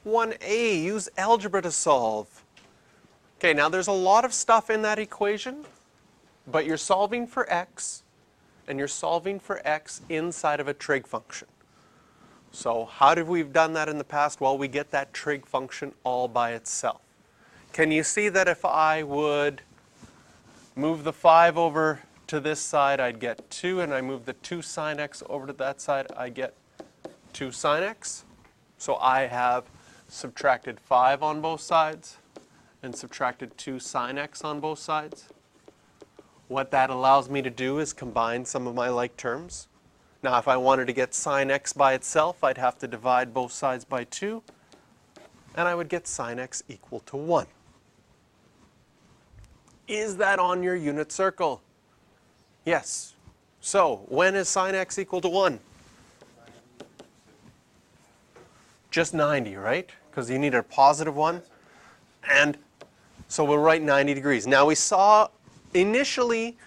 1a, use algebra to solve. Okay, now there's a lot of stuff in that equation, but you're solving for x, and you're solving for x inside of a trig function. So how have we done that in the past? Well, we get that trig function all by itself. Can you see that if I would move the 5 over to this side, I'd get 2, and I move the 2 sine x over to that side, I get 2 sine x. So I have subtracted 5 on both sides and subtracted 2 sine x on both sides. What that allows me to do is combine some of my like terms. Now if I wanted to get sine x by itself, I'd have to divide both sides by 2, and I would get sine x equal to 1. Is that on your unit circle? Yes. So when is sine x equal to 1? Just 90, right? Because you need a positive 1. And so we'll write 90 degrees. Now we saw initially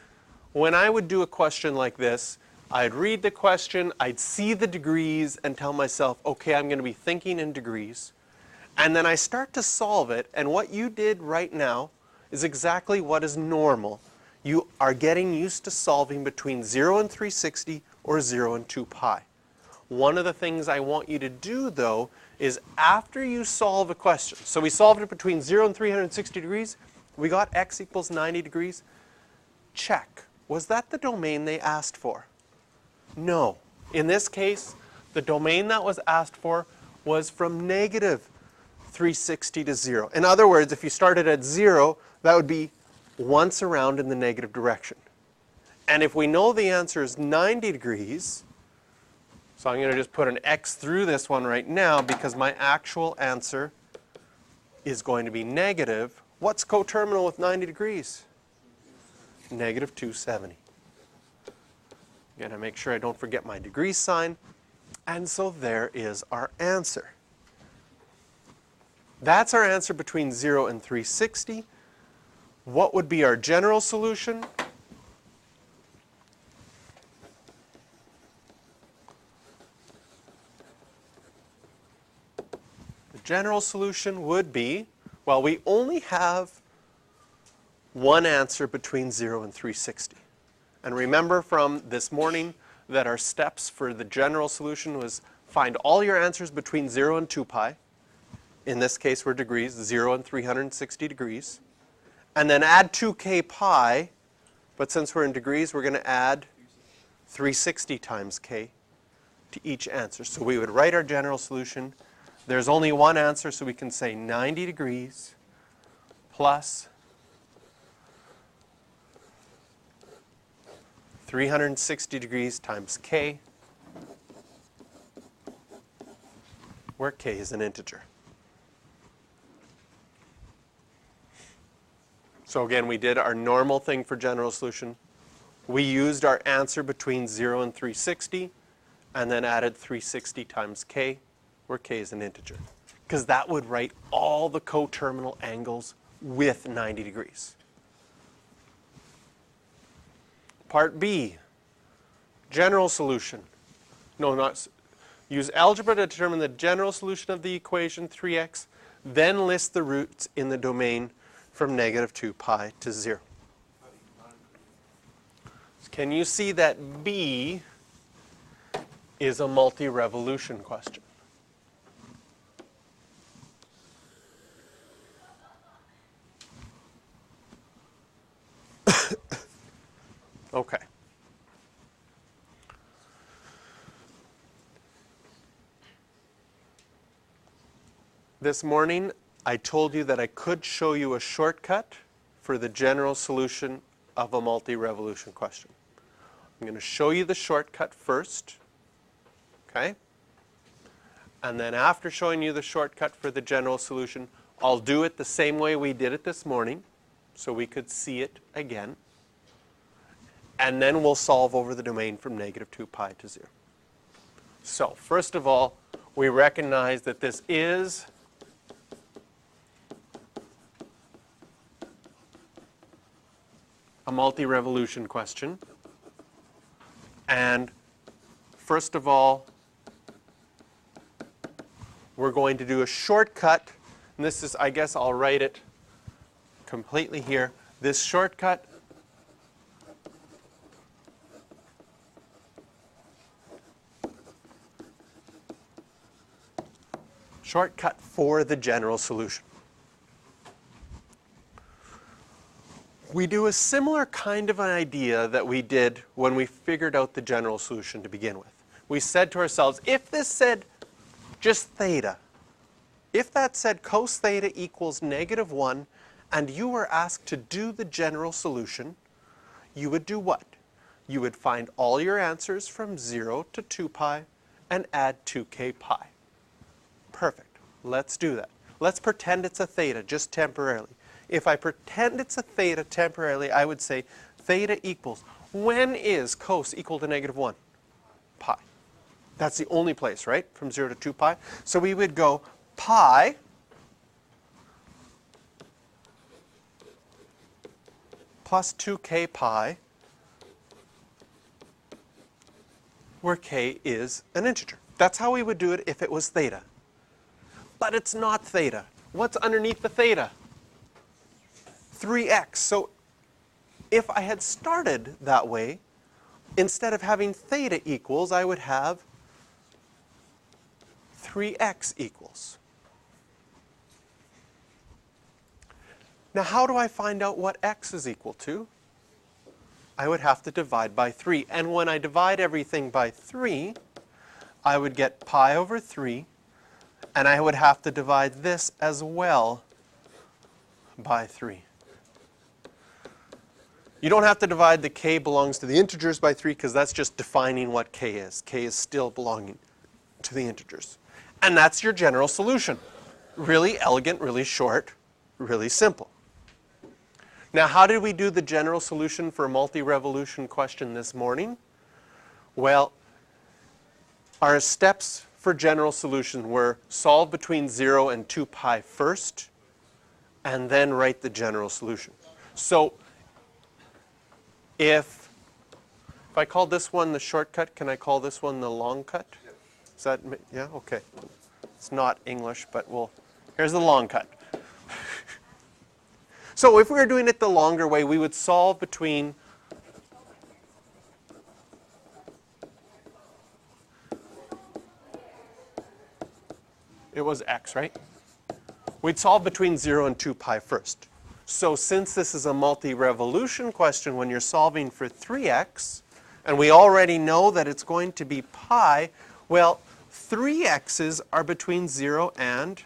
when I would do a question like this, I'd read the question, I'd see the degrees and tell myself, okay, I'm going to be thinking in degrees. And then I start to solve it, and what you did right now is exactly what is normal. You are getting used to solving between 0 and 360 or 0 and 2 pi. One of the things I want you to do, though, is after you solve a question, so we solved it between 0 and 360 degrees, we got x equals 90 degrees, check. Was that the domain they asked for? No. In this case, the domain that was asked for was from negative 360 to 0. In other words, if you started at 0, that would be once around in the negative direction. And if we know the answer is 90 degrees, so I'm going to just put an x through this one right now because my actual answer is going to be negative. What's coterminal with 90 degrees? Negative 270. Again, I make sure I don't forget my degree sign. And so there is our answer. That's our answer between 0 and 360. What would be our general solution? The general solution would be, well, we only have one answer between 0 and 360. And remember from this morning that our steps for the general solution was find all your answers between 0 and 2 pi. In this case, we're degrees, 0 and 360 degrees. And then add 2k pi, but since we're in degrees, we're going to add 360 times k to each answer. So we would write our general solution. There's only one answer, so we can say 90 degrees plus 360 degrees times k, where k is an integer. So again, we did our normal thing for general solution. We used our answer between 0 and 360, and then added 360 times k, where k is an integer. Because that would write all the coterminal angles with 90 degrees. Part B, general solution. No, not, use algebra to determine the general solution of the equation 3x, then list the roots in the domain from negative 2 pi to 0. Can you see that B is a multi-revolution question? Okay. This morning, I told you that I could show you a shortcut for the general solution of a multi-revolution question. I'm going to show you the shortcut first, okay? And then after showing you the shortcut for the general solution, I'll do it the same way we did it this morning, so we could see it again. And then we'll solve over the domain from negative 2 pi to 0. So first of all, we recognize that this is a multi-revolution question. And first of all, we're going to do a shortcut. And this is, I guess I'll write it completely here. This shortcut for the general solution. We do a similar kind of an idea that we did when we figured out the general solution to begin with. We said to ourselves, if this said just theta, if that said cos theta equals -1, and you were asked to do the general solution, you would do what? You would find all your answers from 0 to 2 pi and add 2k pi. Perfect. Let's do that. Let's pretend it's a theta just temporarily. If I pretend it's a theta temporarily, I would say theta equals, when is cos equal to -1? Pi. That's the only place, right? From 0 to 2 pi. So we would go pi plus 2k pi, where k is an integer. That's how we would do it if it was theta. But it's not theta. What's underneath the theta? 3x. So if I had started that way, instead of having theta equals, I would have 3x equals. Now how do I find out what x is equal to? I would have to divide by 3. And when I divide everything by 3, I would get pi over 3. And I would have to divide this as well by 3. You don't have to divide the k belongs to the integers by 3 because that's just defining what k is. K is still belonging to the integers. And that's your general solution. Really elegant, really short, really simple. Now, how did we do the general solution for a multi-revolution question this morning? Well, our steps for general solution were solve between 0 and 2 pi first, and then write the general solution. So if I call this one the shortcut, can I call this one the long cut? Is that, yeah, okay. It's not English, but here's the long cut. So if we were doing it the longer way, we would solve between it was x, right? We'd solve between 0 and 2 pi first. So since this is a multi-revolution question, when you're solving for 3x, and we already know that it's going to be pi, well, 3x's are between 0 and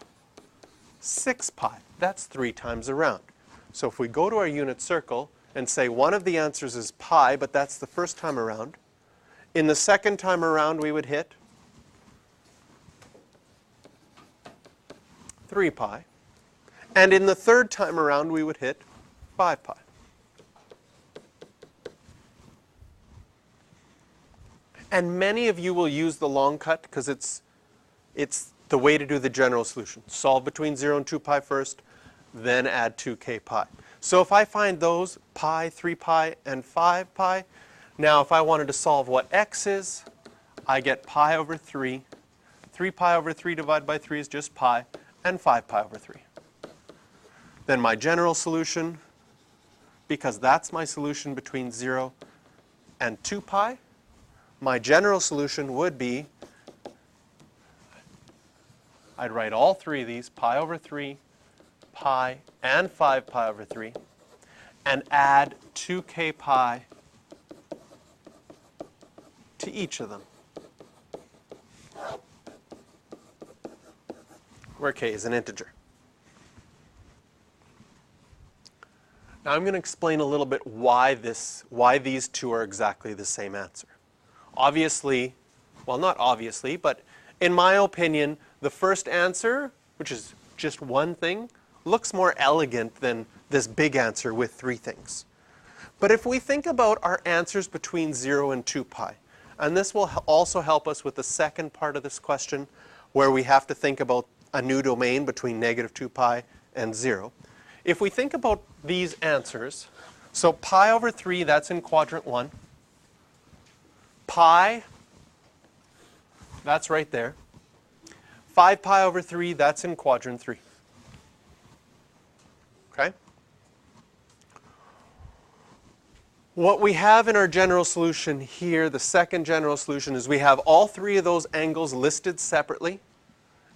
6 pi. That's 3 times around. So if we go to our unit circle and say one of the answers is pi, but that's the first time around, in the second time around we would hit 3 pi. And in the third time around we would hit 5 pi. And many of you will use the long cut because it's the way to do the general solution. Solve between 0 and 2 pi first, then add 2k pi. So if I find those, pi, 3 pi, and 5 pi, now if I wanted to solve what x is, I get pi over 3. 3 pi over 3 divided by 3 is just pi, and 5 pi over 3. Then my general solution, because that's my solution between 0 and 2 pi, my general solution would be, I'd write all three of these, pi over 3, pi, and 5 pi over 3, and add 2k pi to each of them, where k is an integer. Now I'm going to explain a little bit why these two are exactly the same answer. Obviously, well, not obviously, but in my opinion, the first answer, which is just one thing, looks more elegant than this big answer with 3 things. But if we think about our answers between 0 and 2 pi, and this will also help us with the second part of this question, where we have to think about a new domain between -2 pi and 0. If we think about these answers, so pi over 3, that's in quadrant 1. Pi, that's right there. 5 pi over 3, that's in quadrant 3. Okay? What we have in our general solution here, the second general solution, is we have all three of those angles listed separately.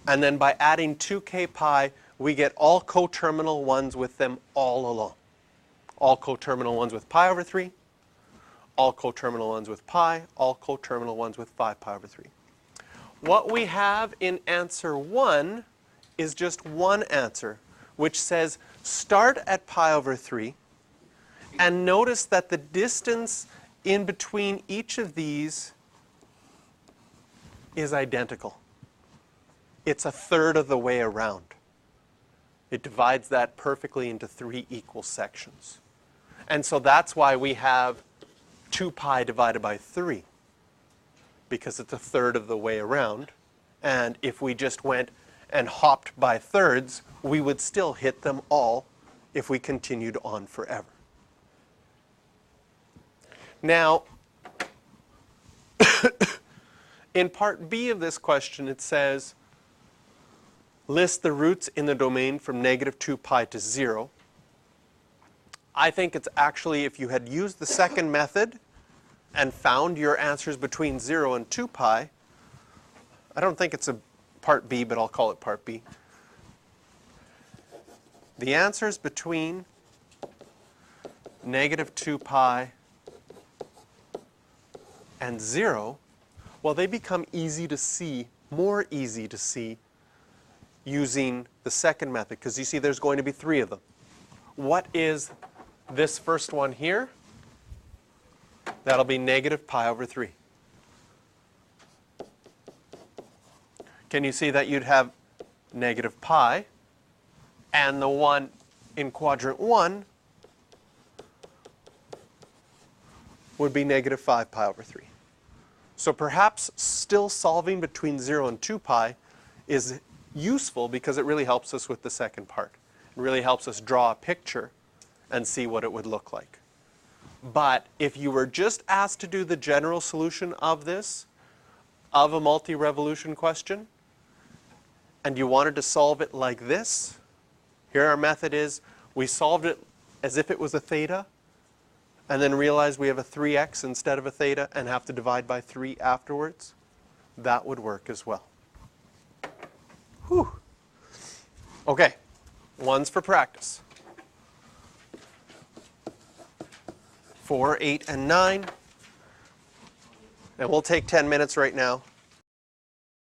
And then by adding 2k pi, we get all coterminal ones with them all along. All coterminal ones with pi over 3, all coterminal ones with pi, all coterminal ones with 5 pi over 3. What we have in answer 1 is just one answer, which says start at pi over 3, and notice that the distance in between each of these is identical. It's a third of the way around. It divides that perfectly into 3 equal sections. And so that's why we have 2 pi divided by 3, because it's a third of the way around. And if we just went and hopped by thirds, we would still hit them all if we continued on forever. Now, in part B of this question, it says, list the roots in the domain from negative 2 pi to 0. I think it's actually, if you had used the second method and found your answers between 0 and 2 pi, I don't think it's a part B, but I'll call it part B. The answers between negative 2 pi and 0, well, they become easy to see, more easy to see, using the second method, because you see there's going to be 3 of them. What is this first one here? That'll be negative pi over 3. Can you see that you'd have negative pi, and the one in quadrant 1 would be negative 5 pi over 3. So perhaps still solving between 0 and 2 pi is useful because it really helps us with the second part. It really helps us draw a picture and see what it would look like. But if you were just asked to do the general solution of this, of a multi-revolution question, and you wanted to solve it like this, here our method is, we solved it as if it was a theta, and then realized we have a 3x instead of a theta and have to divide by 3 afterwards, that would work as well. Whew. Okay, one's for practice. 4, 8, and 9. And we'll take 10 minutes right now.